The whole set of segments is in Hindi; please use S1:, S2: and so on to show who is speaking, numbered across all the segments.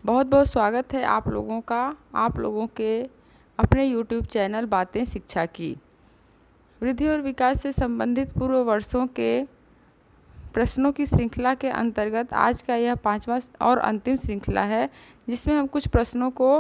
S1: बहुत बहुत स्वागत है आप लोगों के अपने YouTube चैनल बातें शिक्षा की। वृद्धि और विकास से संबंधित पूर्व वर्षों के प्रश्नों की श्रृंखला के अंतर्गत आज का यह 5वां और अंतिम श्रृंखला है, जिसमें हम कुछ प्रश्नों को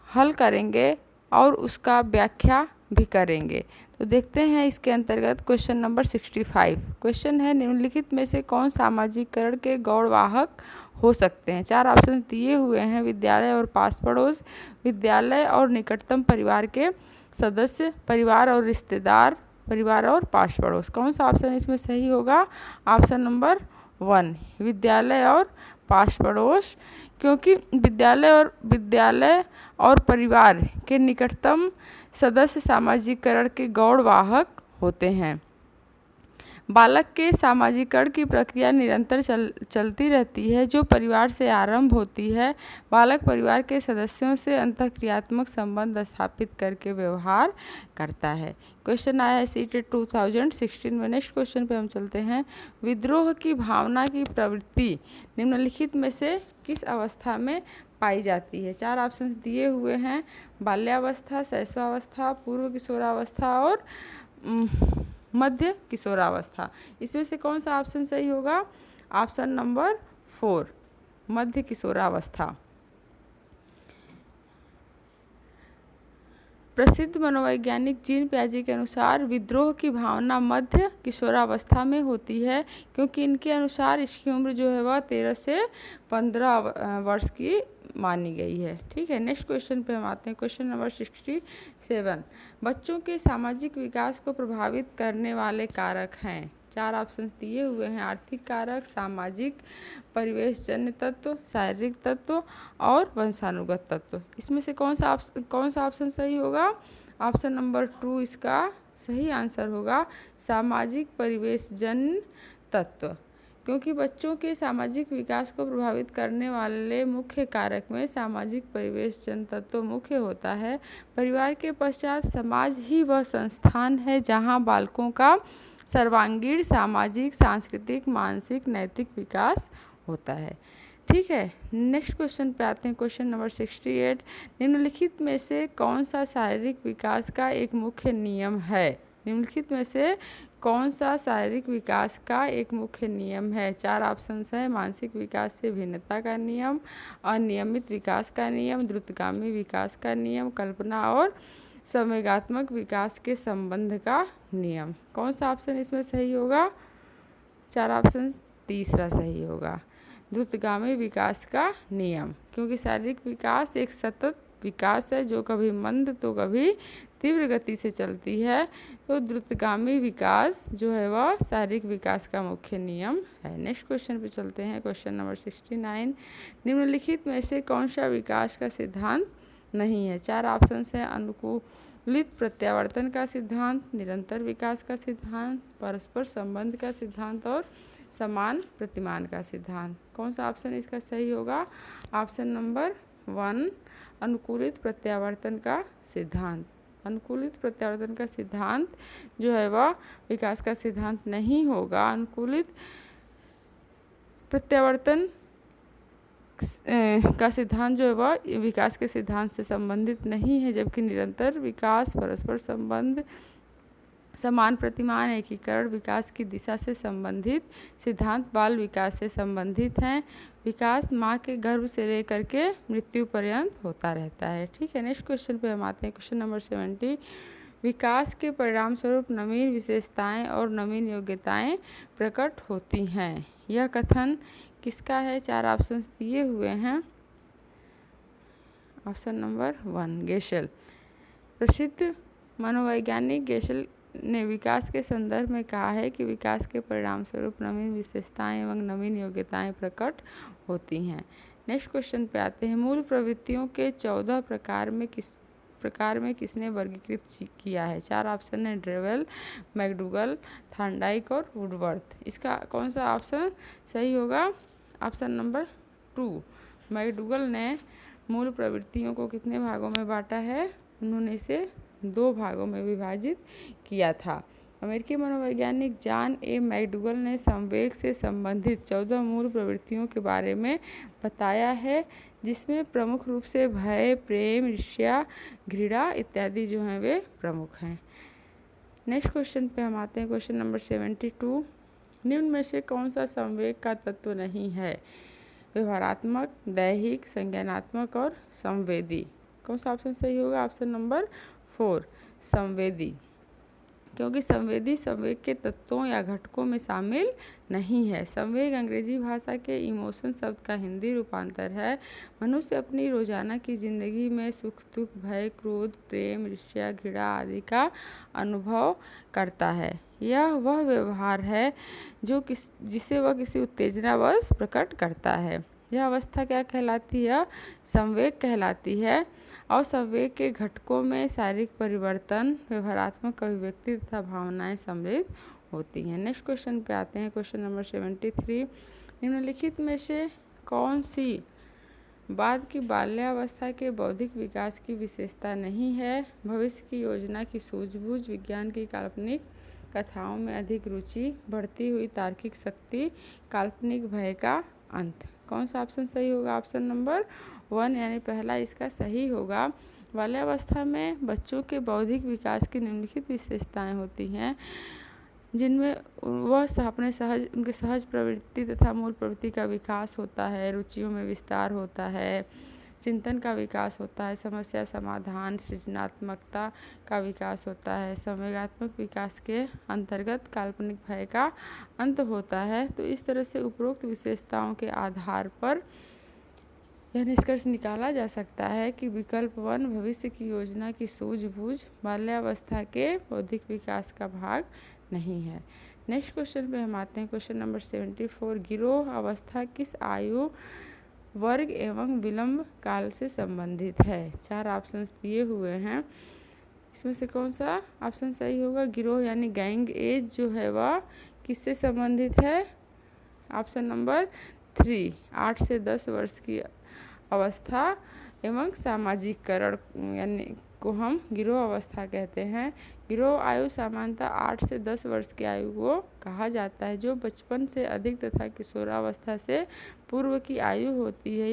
S1: हल करेंगे और उसका व्याख्या भी करेंगे। तो देखते हैं इसके अंतर्गत क्वेश्चन नंबर 65। क्वेश्चन है, निम्नलिखित में से कौन सामाजिकरण के गौरवाहक हो सकते हैं। 4 ऑप्शन दिए हुए हैं, विद्यालय और पास पड़ोस, विद्यालय और निकटतम परिवार के सदस्य, परिवार और रिश्तेदार, परिवार और पास पड़ोस। कौन सा ऑप्शन इसमें सही होगा? ऑप्शन नंबर 1, विद्यालय और पास पड़ोस, क्योंकि विद्यालय और परिवार के निकटतम सदस्य सामाजिकरण के गौरवाहक होते हैं। बालक के सामाजिकरण की प्रक्रिया निरंतर चलती रहती है, जो परिवार से आरंभ होती है। बालक परिवार के सदस्यों से अंतःक्रियात्मक संबंध स्थापित करके व्यवहार करता है। क्वेश्चन आया है सीटेट 2016 में। नेक्स्ट क्वेश्चन पे हम चलते हैं। विद्रोह की भावना की प्रवृत्ति निम्नलिखित में से किस अवस्था में पाई जाती है? 4 ऑप्शन दिए हुए हैं, बाल्यावस्था, शैशवावस्था, पूर्व किशोरावस्था और मध्य किशोरावस्था। इसमें से कौन सा ऑप्शन सही होगा? ऑप्शन नंबर 4, मध्य किशोरावस्था। प्रसिद्ध मनोवैज्ञानिक जीन पियाजे के अनुसार विद्रोह की भावना मध्य किशोरावस्था में होती है, क्योंकि इनके अनुसार इसकी उम्र जो है वह 13 से 15 वर्ष की मानी गई है। ठीक है, नेक्स्ट क्वेश्चन पे हम आते हैं। Question number 67। बच्चों के सामाजिक विकास को प्रभावित करने वाले कारक हैं। 4 ऑप्शन दिए हुए हैं, आर्थिक कारक, सामाजिक परिवेशजन्य तत्व, शारीरिक तत्व और वंशानुगत तत्व। इसमें से कौन सा ऑप्शन सही होगा? ऑप्शन नंबर 2 इसका सही आंसर होगा, सामाजिक परिवेशजन्य तत्व, क्योंकि बच्चों के सामाजिक विकास को प्रभावित करने वाले मुख्य कारक में सामाजिक परिवेशजन्य तत्व मुख्य होता है। परिवार के पश्चात समाज ही वह संस्थान है जहां बालकों का सर्वांगीण सामाजिक, सांस्कृतिक, मानसिक, नैतिक विकास होता है। ठीक है, नेक्स्ट क्वेश्चन पे आते हैं। Question number 68। निम्नलिखित में से कौन सा शारीरिक विकास का एक मुख्य नियम है? निम्नलिखित में से कौन सा शारीरिक विकास का एक मुख्य नियम है? 4 ऑप्शंस हैं, मानसिक विकास से भिन्नता का नियम, अनियमित विकास का नियम, द्रुतगामी विकास का नियम, कल्पना और संवेगात्मक विकास के संबंध का नियम। कौन सा ऑप्शन इसमें सही होगा? 4 ऑप्शन तीसरा सही होगा, द्रुतगामी विकास का नियम, क्योंकि शारीरिक विकास एक सतत विकास है जो कभी मंद तो कभी तीव्र गति से चलती है। तो द्रुतगामी विकास जो है वह शारीरिक विकास का मुख्य नियम है। नेक्स्ट क्वेश्चन पे चलते हैं। Question number 69। निम्नलिखित में से कौन सा विकास का सिद्धांत नहीं है? 4 ऑप्शन है, अनुकूलित प्रत्यावर्तन का सिद्धांत, निरंतर विकास का सिद्धांत, परस्पर संबंध का सिद्धांत और समान प्रतिमान का सिद्धांत। कौन सा ऑप्शन इसका सही होगा? ऑप्शन नंबर 1, अनुकूलित प्रत्यावर्तन का सिद्धांत। अनुकूलित प्रत्यावर्तन का सिद्धांत जो है वह विकास का सिद्धांत नहीं होगा। अनुकूलित प्रत्यावर्तन का सिद्धांत जो है वह विकास के सिद्धांत से संबंधित नहीं है, जबकि निरंतर विकास, परस्पर संबंध, समान प्रतिमान, एकीकरण विकास की दिशा से संबंधित सिद्धांत बाल विकास से संबंधित हैं। विकास माँ के गर्भ से लेकर के मृत्यु पर्यंत होता रहता है। ठीक है, नेक्स्ट क्वेश्चन पे हम आते हैं। Question number 70। विकास के परिणाम स्वरूप नवीन विशेषताएं और नवीन योग्यताएं प्रकट होती हैं। यह कथन किसका है? 4 ऑप्शन दिए हुए हैं। Option number 1, गेशेल। प्रसिद्ध मनोवैज्ञानिक गेशेल ने विकास के संदर्भ में कहा है कि विकास के परिणाम स्वरूप नवीन विशेषताएं एवं नवीन योग्यताएं प्रकट होती हैं। नेक्स्ट क्वेश्चन पे आते हैं। मूल प्रवृत्तियों के 14 प्रकार में किसने वर्गीकृत किया है? 4 ऑप्शन है, ड्रेवेल, मैकडूगल, थॉर्नडाइक और वुडवर्थ। इसका कौन सा ऑप्शन सही होगा? ऑप्शन नंबर 2, मैकडूगल ने मूल प्रवृत्तियों को कितने भागों में बांटा है? उन्होंने इसे 2 भागों में विभाजित किया था। अमेरिकी मनोवैज्ञानिक जॉन ए मैकडूगल ने संवेग से संबंधित 14 मूल प्रवृत्तियों के बारे में बताया है, जिसमें प्रमुख रूप से भय, प्रेम, ईर्ष्या, घृणा इत्यादि जो हैं वे प्रमुख हैं। नेक्स्ट क्वेश्चन पे हम आते हैं, क्वेश्चन नंबर 72। निम्न में से कौन सा संवेग का तत्व नहीं है? व्यवहारात्मक, दैहिक, संज्ञानात्मक और संवेदी। कौन सा ऑप्शन सही होगा? ऑप्शन नंबर 4 संवेदी, क्योंकि संवेदी संवेग के तत्वों या घटकों में शामिल नहीं है। संवेग अंग्रेजी भाषा के इमोशन शब्द का हिंदी रूपांतर है। मनुष्य अपनी रोजाना की जिंदगी में सुख, दुख, भय, क्रोध, प्रेम, ईर्ष्या, घृणा आदि का अनुभव करता है। यह वह व्यवहार है जिसे वह किसी उत्तेजनावश प्रकट करता है। यह अवस्था क्या कहलाती है? संवेग कहलाती है। और संवेग के घटकों में शारीरिक परिवर्तन, व्यवहारात्मक अभिव्यक्ति तथा भावनाएं सम्मिलित होती हैं। नेक्स्ट क्वेश्चन पे आते हैं, क्वेश्चन नंबर 73। निम्नलिखित में से कौन सी बाद की बाल्यावस्था के बौद्धिक विकास की विशेषता नहीं है? भविष्य की योजना की सूझबूझ, विज्ञान की काल्पनिक कथाओं में अधिक रुचि, बढ़ती हुई तार्किक शक्ति, काल्पनिक भय का अंत। कौन सा ऑप्शन सही होगा? ऑप्शन नंबर 1 यानी पहला इसका सही होगा। बाल्यावस्था में बच्चों के बौद्धिक विकास की निम्नलिखित विशेषताएं होती हैं, जिनमें वह उनके सहज प्रवृत्ति तथा मूल प्रवृत्ति का विकास होता है, रुचियों में विस्तार होता है, चिंतन का विकास होता है, समस्या समाधान, सृजनात्मकता का विकास होता है, संवेगात्मक विकास के अंतर्गत काल्पनिक भय का अंत होता है। तो इस तरह से उपरोक्त विशेषताओं के आधार पर यह निष्कर्ष निकाला जा सकता है कि विकल्प 1 भविष्य की योजना की सूझबूझ बाल्यावस्था के बौद्धिक विकास का भाग नहीं है। नेक्स्ट क्वेश्चन पे हम आते हैं, क्वेश्चन नंबर 74। गिरोह अवस्था किस आयु वर्ग एवं विलंब काल से संबंधित है? 4 ऑप्शंस दिए हुए हैं, इसमें से कौन सा ऑप्शन सही होगा? गिरोह यानी गैंग एज जो है वह किससे संबंधित है? ऑप्शन नंबर 3 8 से 10 वर्ष की अवस्था एवं सामाजिकरण यानी को हम गिरोह अवस्था कहते हैं। गिरोह आयु सामान्यतः 8 से 10 वर्ष की आयु को कहा जाता है, जो बचपन से अधिक तथा किशोरावस्था से पूर्व की आयु होती है।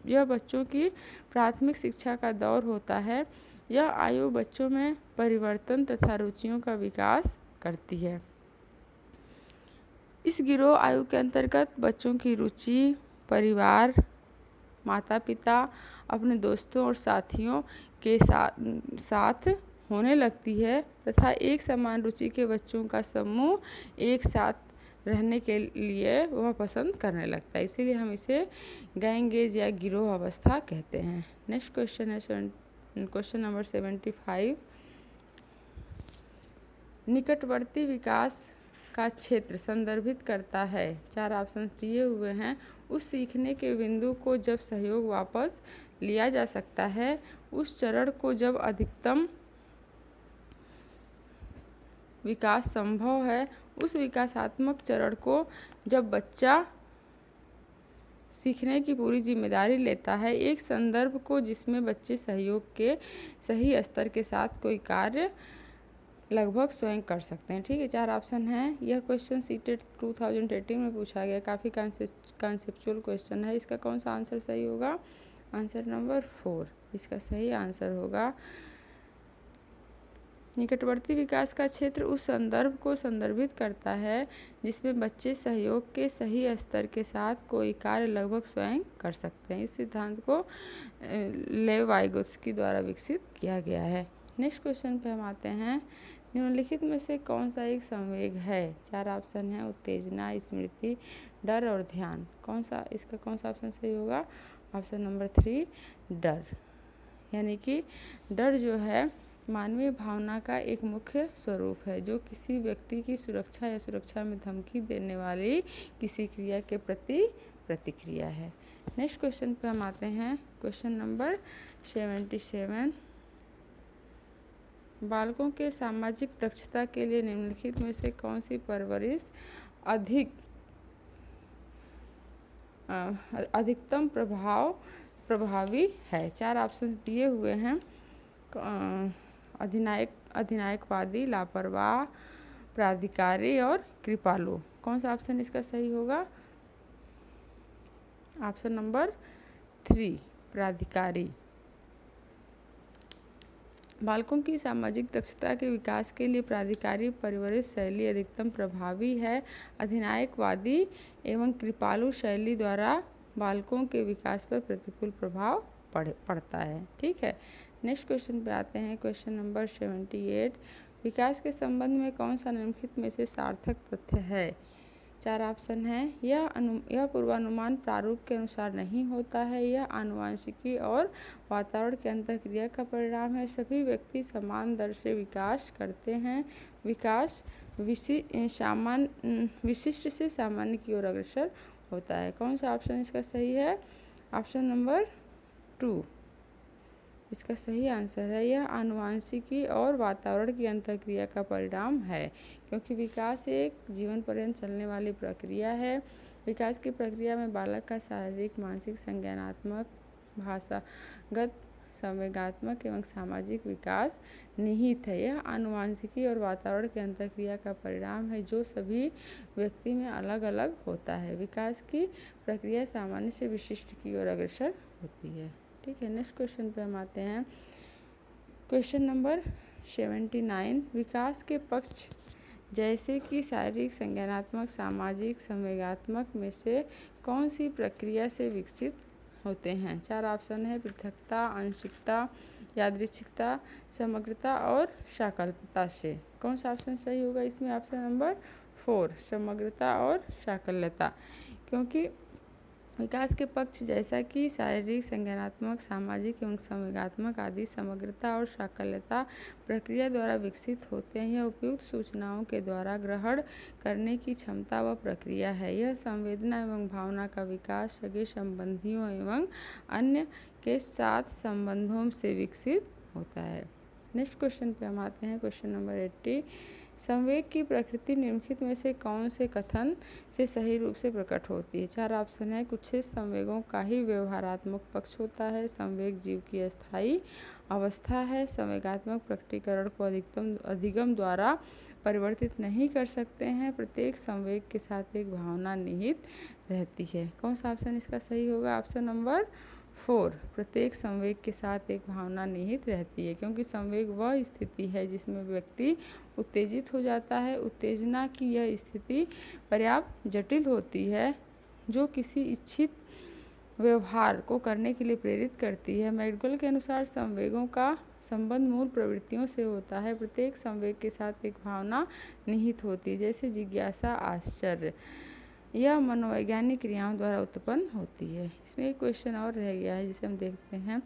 S1: यह बच्चों की प्राथमिक शिक्षा का दौर होता है। यह आयु बच्चों में परिवर्तन तथा रुचियों का विकास करती है। इस गिरोह आयु के अंतर्गत बच्चों की रुचि परिवार, माता पिता, अपने दोस्तों और साथियों के साथ होने लगती है तथा एक समान रुचि के बच्चों का समूह एक साथ रहने के लिए वह पसंद करने लगता है। इसीलिए हम इसे गैंग एज या गिरोह अवस्था कहते हैं। नेक्स्ट क्वेश्चन है क्वेश्चन नंबर 75। निकटवर्ती विकास का क्षेत्र संदर्भित करता है। 4 ऑप्शंस दिए हुए हैं। उस सीखने के बिंदु को जब सहयोग वापस लिया जा सकता है, उस चरण को जब अधिकतम विकास संभव है, उस विकासात्मक चरण को जब बच्चा सीखने की पूरी जिम्मेदारी लेता है, एक संदर्भ को जिसमें बच्चे सहयोग के सही स्तर के साथ कोई कार्य लगभग स्वयं कर सकते हैं। ठीक है, 4 ऑप्शन हैं। यह क्वेश्चन सीटेट 2018 में पूछा गया, काफ़ी कॉन्सेप्चुअल क्वेश्चन है। इसका कौन सा आंसर सही होगा? आंसर नंबर 4 इसका सही आंसर होगा। निकटवर्ती विकास का क्षेत्र उस संदर्भ को संदर्भित करता है जिसमें बच्चे सहयोग के सही स्तर के साथ कोई कार्य लगभग स्वयं कर सकते हैं। इस सिद्धांत को लेव वाइगोत्स्की द्वारा विकसित किया गया है। नेक्स्ट क्वेश्चन पे हम आते हैं। निम्नलिखित में से कौन सा एक संवेग है? 4 ऑप्शन है, उत्तेजना, स्मृति, डर और ध्यान। इसका कौन सा ऑप्शन सही होगा? ऑप्शन नंबर 3 डर, यानी कि डर जो है मानवीय भावना का एक मुख्य स्वरूप है, जो किसी व्यक्ति की सुरक्षा या सुरक्षा में धमकी देने वाली किसी क्रिया के प्रति प्रतिक्रिया है। नेक्स्ट क्वेश्चन पे हम आते हैं, क्वेश्चन नंबर 77। बालकों के सामाजिक दक्षता के लिए निम्नलिखित में से कौन सी परवरिश अधिकतम प्रभावी है? 4 ऑप्शन दिए हुए हैं। अधिनायकवादी, लापरवाह, प्राधिकारी और कृपालु। कौन सा ऑप्शन इसका सही होगा? ऑप्शन नंबर 3 प्राधिकारी। बालकों की सामाजिक दक्षता के विकास के लिए प्राधिकारी परिवरित शैली अधिकतम प्रभावी है। अधिनायकवादी एवं कृपालु शैली द्वारा बालकों के विकास पर प्रतिकूल प्रभाव पड़ता है। ठीक है, नेक्स्ट क्वेश्चन पे आते हैं। क्वेश्चन नंबर 78, विकास के संबंध में कौन सा निम्नलिखित में से सार्थक तथ्य है? 4 ऑप्शन है। यह पूर्वानुमान प्रारूप के अनुसार नहीं होता है। यह आनुवंशिकी और वातावरण के अंतःक्रिया का परिणाम है। सभी व्यक्ति समान दर से विकास करते हैं। विकास विशिष्ट से सामान्य की ओर अग्रसर होता है। कौन सा ऑप्शन इसका सही है? ऑप्शन नंबर 2 इसका सही आंसर है। यह आनुवंशिकी और वातावरण की अंतःक्रिया का परिणाम है, क्योंकि विकास एक जीवन पर्यंत चलने वाली प्रक्रिया है। विकास की प्रक्रिया में बालक का शारीरिक, मानसिक, संज्ञानात्मक, भाषागत, संवेगात्मक एवं सामाजिक विकास निहित है। यह आनुवंशिकी और वातावरण की अंतःक्रिया का परिणाम है, जो सभी व्यक्ति में अलग अलग होता है। विकास की प्रक्रिया सामान्य से विशिष्ट की ओर अग्रसर होती है। ठीक है, नेक्स्ट क्वेश्चन पे हम आते हैं। क्वेश्चन नंबर 79, विकास के पक्ष जैसे कि शारीरिक, संज्ञानात्मक, सामाजिक, संवेगात्मक में से कौन सी प्रक्रिया से विकसित होते हैं? 4 ऑप्शन है। पृथकता, आंशिकता, यादृच्छिकता, समग्रता और साकल्यता से। कौन सा ऑप्शन सही होगा इसमें? ऑप्शन नंबर 4 समग्रता और साकल्यता। क्योंकि विकास के पक्ष जैसा कि शारीरिक, संज्ञानात्मक, सामाजिक एवं संवेगात्मक आदि समग्रता और साकल्यता प्रक्रिया द्वारा विकसित होते हैं। यह उपयुक्त सूचनाओं के द्वारा ग्रहण करने की क्षमता व प्रक्रिया है। यह संवेदना एवं भावना का विकास सगे संबंधियों एवं अन्य के साथ संबंधों से विकसित होता है। नेक्स्ट क्वेश्चन पे हम आते हैं। क्वेश्चन नंबर 80, संवेग की प्रकृति निम्नलिखित में से कौन से कथन से सही रूप से प्रकट होती है? 4 ऑप्शन है। कुछ संवेगों का ही व्यवहारात्मक पक्ष होता है। संवेग जीव की अस्थायी अवस्था है। संवेगात्मक प्रकटीकरण को अधिगम द्वारा परिवर्तित नहीं कर सकते हैं। प्रत्येक संवेग के साथ एक भावना निहित रहती है। कौन सा ऑप्शन इसका सही होगा? ऑप्शन नंबर 4 प्रत्येक संवेग के साथ एक भावना निहित रहती है, क्योंकि संवेग वह स्थिति है जिसमें व्यक्ति उत्तेजित हो जाता है। उत्तेजना की यह स्थिति पर्याप्त जटिल होती है, जो किसी इच्छित व्यवहार को करने के लिए प्रेरित करती है। मैकडॉगल के अनुसार संवेगों का संबंध मूल प्रवृत्तियों से होता है। प्रत्येक संवेग के साथ एक भावना निहित होती है, जैसे जिज्ञासा, आश्चर्य। यह मनोवैज्ञानिक क्रियाओं द्वारा उत्पन्न होती है। इसमें एक क्वेश्चन और रह गया है जिसे हम देखते हैं।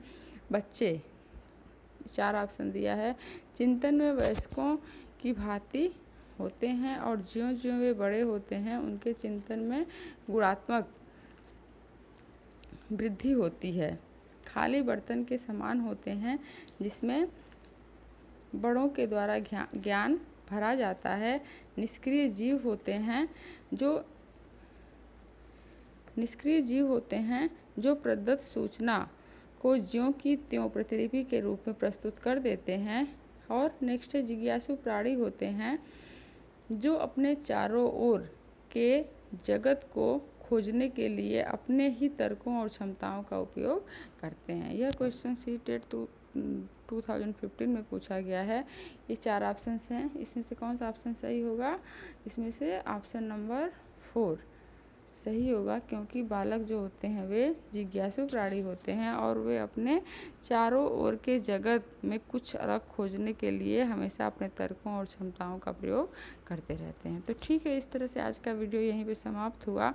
S1: बच्चे, 4 ऑप्शन दिया है। चिंतन में वयस्कों की भांति होते हैं और ज्यों ज्यों वे बड़े होते हैं उनके चिंतन में गुणात्मक वृद्धि होती है। खाली बर्तन के समान होते हैं जिसमें बड़ों के द्वारा ज्ञान भरा जाता है। निष्क्रिय जीव होते हैं जो प्रदत्त सूचना को ज्यों की त्यों प्रतिलिपि के रूप में प्रस्तुत कर देते हैं। और नेक्स्ट है, जिज्ञासु प्राणी होते हैं जो अपने चारों ओर के जगत को खोजने के लिए अपने ही तर्कों और क्षमताओं का उपयोग करते हैं। यह क्वेश्चन सी-टेट 2015 में पूछा गया है। ये 4 ऑप्शन हैं, इसमें से कौन सा ऑप्शन सही होगा? इसमें से ऑप्शन नंबर 4 सही होगा, क्योंकि बालक जो होते हैं वे जिज्ञासु प्राणी होते हैं और वे अपने चारों ओर के जगत में कुछ अलग खोजने के लिए हमेशा अपने तर्कों और क्षमताओं का प्रयोग करते रहते हैं। तो ठीक है, इस तरह से आज का वीडियो यहीं पे समाप्त हुआ।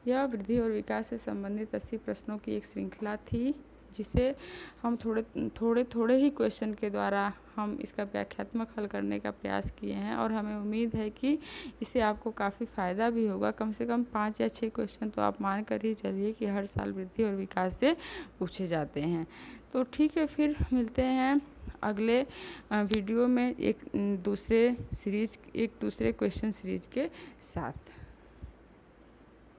S1: यह वृद्धि और विकास से संबंधित 80 प्रश्नों की एक श्रृंखला थी, जिसे हम थोड़े ही क्वेश्चन के द्वारा हम इसका व्याख्यात्मक हल करने का प्रयास किए हैं और हमें उम्मीद है कि इससे आपको काफ़ी फ़ायदा भी होगा। कम से कम 5 या 6 क्वेश्चन तो आप मान कर ही चलिए कि हर साल वृद्धि और विकास से पूछे जाते हैं। तो ठीक है, फिर मिलते हैं अगले वीडियो में एक दूसरे क्वेश्चन सीरीज के साथ।